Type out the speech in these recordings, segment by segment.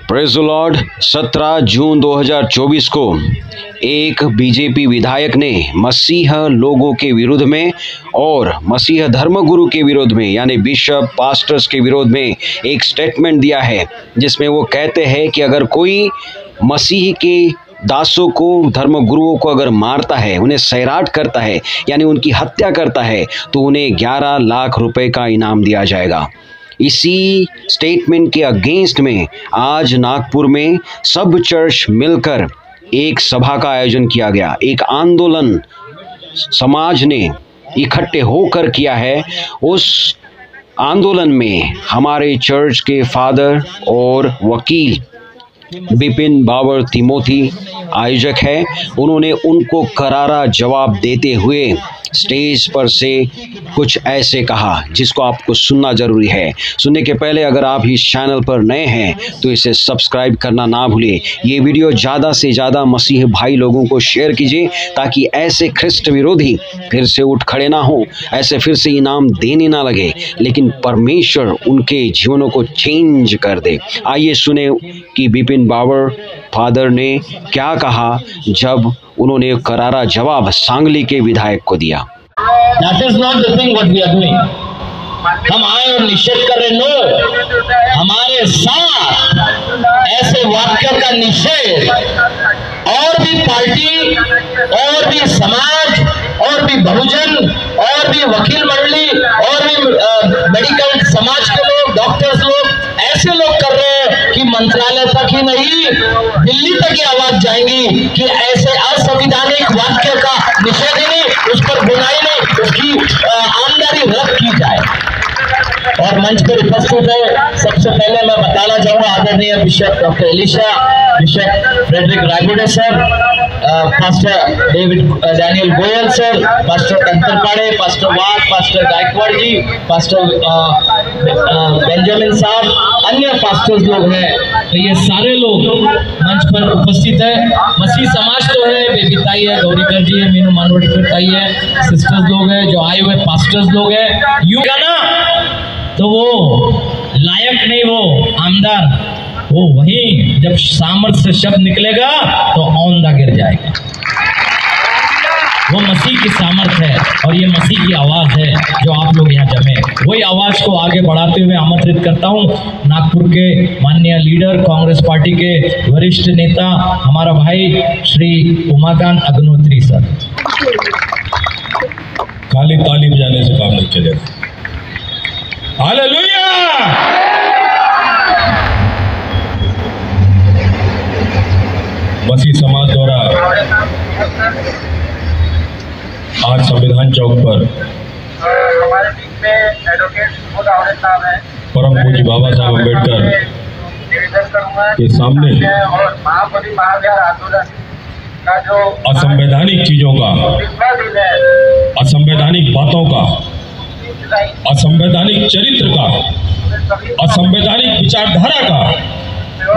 Praise the Lord. 17 जून 2024 को एक BJP विधायक ने मसीह लोगों के विरुद्ध में और मसीह धर्मगुरु के विरोध में यानी बिशप पास्टर्स के विरोध में एक स्टेटमेंट दिया है, जिसमें वो कहते हैं कि अगर कोई मसीह के दासों को, धर्मगुरुओं को अगर मारता है, उन्हें सैराट करता है यानी उनकी हत्या करता है, तो उन्हें 11 लाख रुपए का इनाम दिया जाएगा। इसी स्टेटमेंट के अगेंस्ट में आज नागपुर में सब चर्च मिलकर एक सभा का आयोजन किया गया। एक आंदोलन समाज ने इकट्ठे होकर किया है। उस आंदोलन में हमारे चर्च के फादर और वकील बिपिन बावर तिमोथी आयोजक है। उन्होंने उनको करारा जवाब देते हुए स्टेज पर से कुछ ऐसे कहा, जिसको आपको सुनना जरूरी है। सुनने के पहले अगर आप इस चैनल पर नए हैं तो इसे सब्सक्राइब करना ना भूलिए। ये वीडियो ज़्यादा से ज़्यादा मसीह भाई लोगों को शेयर कीजिए, ताकि ऐसे ख्रिस्ट विरोधी फिर से उठ खड़े ना हो, ऐसे फिर से इनाम देने ना लगे, लेकिन परमेश्वर उनके जीवनों को चेंज कर दे। आइए सुने कि बिपिन बावर फादर ने क्या कहा जब उन्होंने करारा जवाब सांगली के विधायक को दिया। That is not the thing what we are doing. हम आए और निषेध कर रहे, नो, हमारे साथ ऐसे वाक्यों का निषेध और भी पार्टी और भी समाज और भी बहुजन और भी वकील मंडली और भी मेडिकल समाज के लोग, डॉक्टर्स लोग, ऐसे लोग कर रहे हैं कि मंत्रालय तक ही नहीं, दिल्ली तक ये आवाज जाएंगी कि ऐसे असंवैधानिक वाक्य का निषेध ही नहीं, उस पर बुराई नहीं, उसकी आमदनी रद्द की जाए। और मंच पर उपस्थित है, सबसे पहले मैं बताना चाहूंगा आदरणीय bishop doctor Elisha, bishop Frederick Raygude sir, pastor David Daniel Goyal sir, pastor Kantarpade, pastor Wagh, pastor Gaikwad ji, pastor Benjamin साहब, अन्य पास्टर्स लोग हैं। तो ये सारे लोग मंच पर उपस्थित है। मसीह समाज तो है, बेबी ताई है, गौरीकर जी है, मीनू मानवड़कर ताई है, सिस्टर्स लोग हैं, जो आए हुए पास्टर्स लोग हैं। यू ना तो वो लायक नहीं, वो आमदार, वो वही जब सामर्थ्य से शब्द निकलेगा तो औंधा गिर जाएगा। वो मसीह की सामर्थ्य है और ये मसीह की आवाज़ है जो आप लोग यहाँ जमे। वही आवाज़ को आगे बढ़ाते हुए आमंत्रित करता हूँ नागपुर के माननीय लीडर, कांग्रेस पार्टी के वरिष्ठ नेता, हमारा भाई श्री उमाकांत अग्निहोत्री सर। खाली ताली बजाने से काम नहीं चलेगा। हालेलुया। मसीह समाज द्वारा आज संविधान चौक पर हमारे बीच में एडवोकेट परम पूज्य बाबा साहब अम्बेडकर के सामने और महापति महाविहार आंदोलन का जो असंवैधानिक चीजों का, असंवैधानिक बातों का, असंवैधानिक चरित्र का, असंवैधानिक विचारधारा का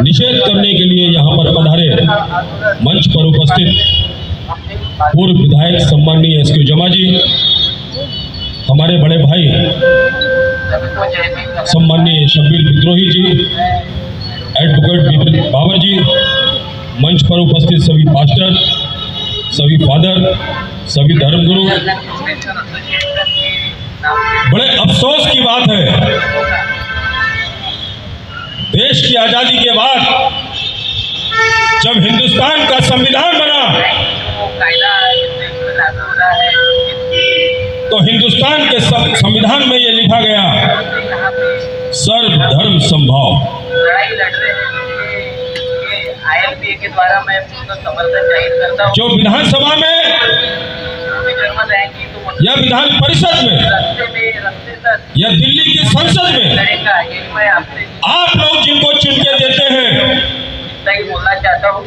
निषेध करने के लिए यहाँ पर पधारे मंच पर उपस्थित पूर्व विधायक सम्माननीय एसके जमा जी, हमारे बड़े भाई सम्माननीय शब्बीर विद्रोही जी, एडवोकेट बिपिन बावर जी, मंच पर उपस्थित सभी पास्टर, सभी फादर, सभी धर्मगुरु। बड़े अफसोस की बात है, देश की आजादी के बाद जब हिंदुस्तान का संविधान बना तो हिंदुस्तान के संविधान में यह लिखा गया, सर्वधर्म समभाव। के द्वारा मैं समर्थन जाहिर करता हूं। जो विधानसभा में या विधान परिषद में या दिल्ली की संसद में आप लोग जिनको चुन के देते हैं, बोलना चाहता हूँ,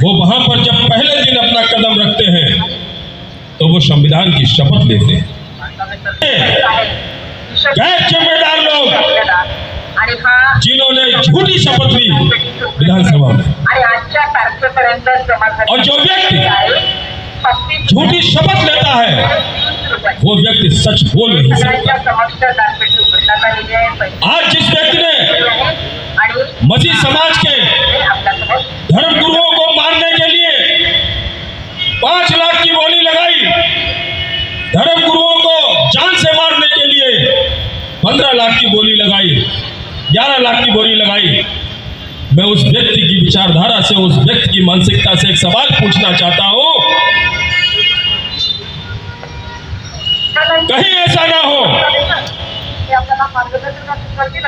वो वहां पर जब पहले दिन अपना कदम रखते हैं तो वो संविधान की शपथ लेते हैं। गैर जिम्मेदार लोग जिन्होंने झूठी शपथ ली विधानसभा में, और जो व्यक्ति झूठी शपथ लेता है वो व्यक्ति सच बोल नहीं सकता। आज जिस व्यक्ति ने मसीह समाज के धर्म गुरुओं को मारने के लिए 5 लाख की बोली लगाई, धर्म गुरुओं को जान से मारने के लिए 15 लाख की बोली लगाई, 11 लाख की बोली लगाई, मैं उस व्यक्ति की विचारधारा से, उस व्यक्ति की मानसिकता से एक सवाल पूछना चाहता हूं, कहीं ऐसा ना हो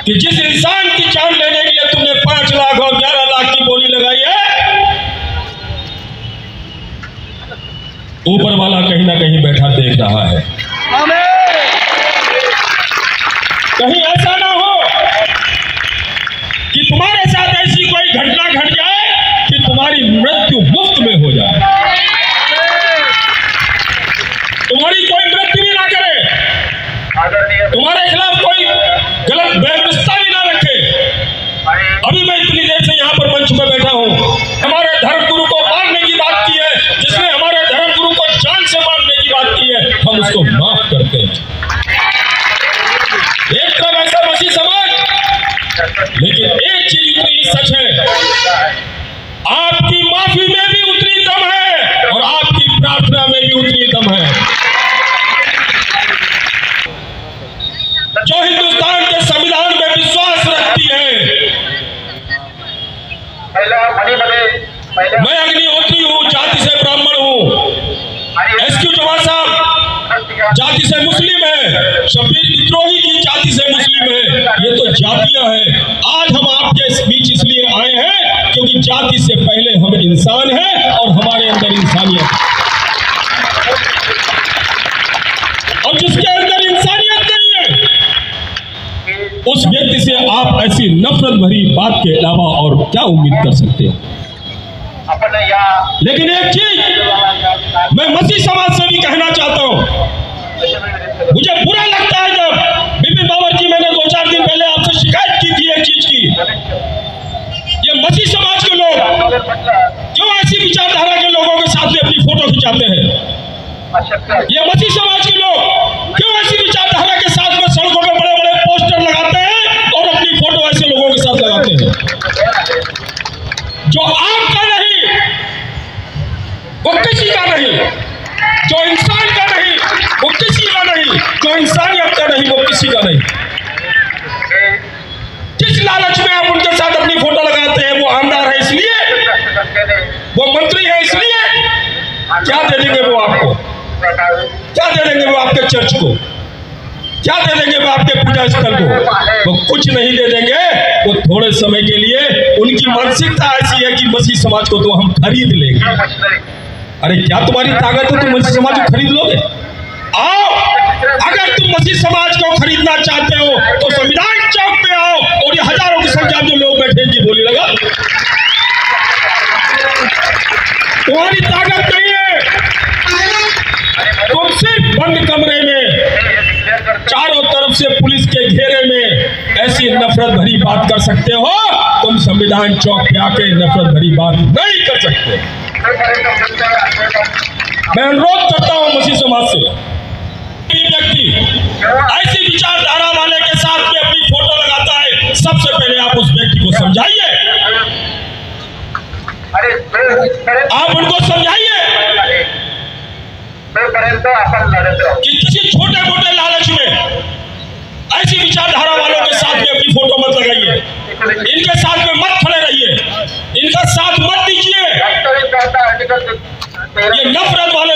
कि जिस इंसान की जान लेने के लिए तुमने 5 लाख और 11 लाख की बोली लगाई है, ऊपर वाला कहीं ना कहीं बैठा देख रहा है। कहीं ऐसा ना हो कि तुम्हारे साथ ऐसी कोई घटना घट जाए कि तुम्हारी मृत्यु मुफ्त में हो जाए, तुम्हारी कोई मृत्यु भी ना करे, तुम्हारे खिलाफ कोई गलत व्यवस्था भी ना रखे। अभी मैं इतनी देर से यहाँ पर मंच पर बैठा हूँ, हमारे धर्म गुरु को मारने की बात की है, जिसने हमारे धर्म गुरु को जान से मारने की बात की है, हम उसको माफ करते हैं। एक तरफ ऐसा मसीह समाज, लेकिन एक चीज इतनी सच है, आपकी माफी में भी उतनी दम है और आपकी प्रार्थना में भी उतनी दम है। जो हिंदुस्तान के संविधान में विश्वास रखती है, मैं अग्निहोत्री हूँ, जाति से ब्राह्मण हूँ, एसक्यू चौहान साहब जाति से मुस्लिम है, शब्बीर विद्रोही की जाति से मुस्लिम है, ये तो जातियां हैं। आज हम आपके बीच इसलिए आए हैं क्योंकि जाति से पहले हम इंसान हैं और हमारे अंदर इंसानियत है। और जिसके अंदर इंसानियत नहीं है, उस व्यक्ति से आप ऐसी नफरत भरी बात के अलावा और क्या उम्मीद कर सकते हैं? लेकिन एक चीज मैं मसीह समाज से भी कहना चाहता हूं, मुझे बुरा लगता है जब बिपिन बाबर जी, मैंने 2-4 दिन पहले आपसे शिकायत की थी एक चीज की, ये मसीह समाज के लोग क्यों ऐसी विचारधारा के लोगों के साथ में अपनी फोटो खिंचाते हैं? ये मसीह समाज के लोग क्यों ऐसी विचारधारा के साथ में सड़कों पे बड़े बड़े पोस्टर लगाते हैं और अपनी फोटो ऐसे लोगों के साथ लगाते हैं? जो आपका नहीं वो किसी का नहीं, जो इंसान का नहीं वो किसी का नहीं, जो इंसानियत का नहीं वो किसी का नहीं। किस लालच में आप उनके साथ अपनी फोटो लगाते हैं? वो आमदार है इसलिए, वो मंत्री है इसलिए। क्या दे देंगे वो आपको? क्या दे देंगे वो आपके चर्च को? क्या दे देंगे वो आपके पूजा स्थल को? वो कुछ नहीं दे देंगे। वो थोड़े समय के लिए, उनकी मानसिकता ऐसी है कि मसीह समाज को तो हम खरीद लेंगे। अरे क्या तुम्हारी ताकत है तुम मसीह समाज को खरीद लोगे? आओ, अगर तुम मसीह समाज को खरीदना चाहते हो तो संविधान चौक पे आओ और ये हजारों की संख्या में लोग बैठे इनकी बोली लगा। तुम्हारी ताकत नहीं है, तुम सिर्फ बंद कमरे में चारों तरफ से पुलिस के घेरे में ऐसी नफरत भरी बात कर सकते हो। तुम संविधान चौक पे आके नफरत भरी बात नहीं कर सकते। मैं अनुरोध करता हूं मसीह समाज से, व्यक्ति ऐसी विचारधारा वाले के साथ में अपनी फोटो लगाता है, सबसे पहले आप उस व्यक्ति को समझाइए, आप उनको समझाइए कि किसी छोटे मोटे लालच में ऐसी विचारधारा वालों के साथ में अपनी फोटो मत लगाइए, इनके साथ में मत खड़े रहिए, इनका साथ मत दीजिए। ये नफरत वाले